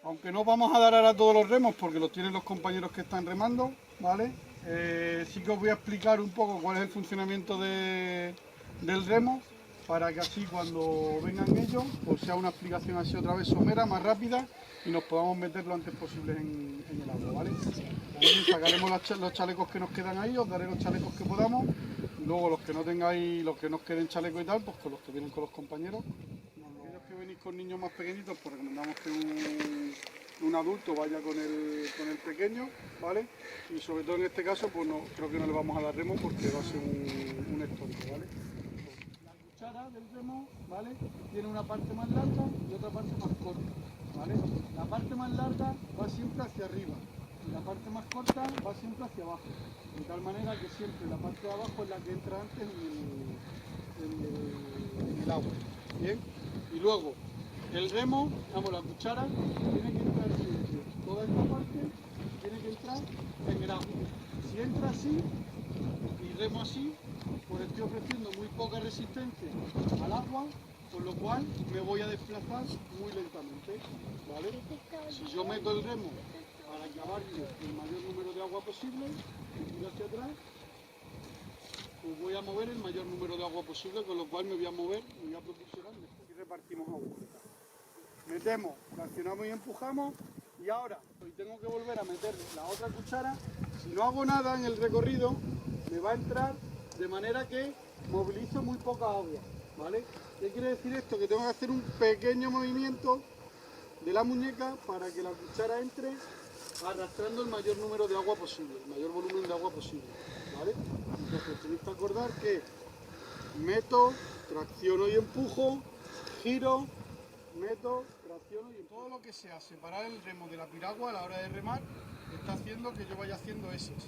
Aunque no vamos a dar ahora todos los remos porque los tienen los compañeros que están remando, ¿vale? Sí que os voy a explicar un poco cuál es el funcionamiento del remo, para que así cuando vengan ellos, pues sea una explicación así otra vez somera, más rápida, y nos podamos meter lo antes posible en el agua, ¿vale? También sacaremos los chalecos que nos quedan ahí, os daré los chalecos que podamos, y luego los que no tengáis, los que nos queden chalecos y tal, pues con los que vienen con los compañeros. Aquellos que venís con niños más pequeñitos, pues recomendamos que un adulto vaya con el pequeño, ¿vale? Y sobre todo en este caso, pues no, creo que no le vamos a dar remo porque va a ser un estorbo, ¿vale? La cuchara del remo, ¿vale? Tiene una parte más larga y otra parte más corta, ¿vale? La parte más larga va siempre hacia arriba y la parte más corta va siempre hacia abajo, de tal manera que siempre la parte de abajo es la que entra antes en el agua, ¿bien? Y luego el remo, vamos, la cuchara tiene que entrar siempre, toda esta parte tiene que entrar en el agua. Si entra así y remo así, pues estoy ofreciendo muy poca resistencia al agua, con lo cual me voy a desplazar muy lentamente, ¿vale? Si yo meto el remo para que abarque el mayor número de agua posible y tiro hacia atrás, pues voy a mover el mayor número de agua posible, con lo cual me voy a mover, me voy a propulsionar y repartimos agua. Metemos, traccionamos y empujamos, y ahora hoy tengo que volver a meter la otra cuchara. Si no hago nada en el recorrido, me va a entrar de manera que movilizo muy poca agua, ¿vale? ¿Qué quiere decir esto? Que tengo que hacer un pequeño movimiento de la muñeca para que la cuchara entre arrastrando el mayor número de agua posible, el mayor volumen de agua posible, ¿vale? Entonces tenéis que acordar que meto, tracciono y empujo, giro, meto, tracciono y todo lo que sea separar el remo de la piragua a la hora de remar está haciendo que yo vaya haciendo eses,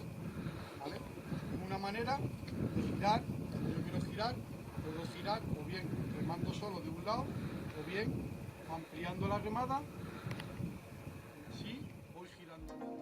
¿vale? Es una manera de girar, cuando yo quiero girar, puedo girar o bien remando solo de un lado o bien ampliando la remada, y así voy girando.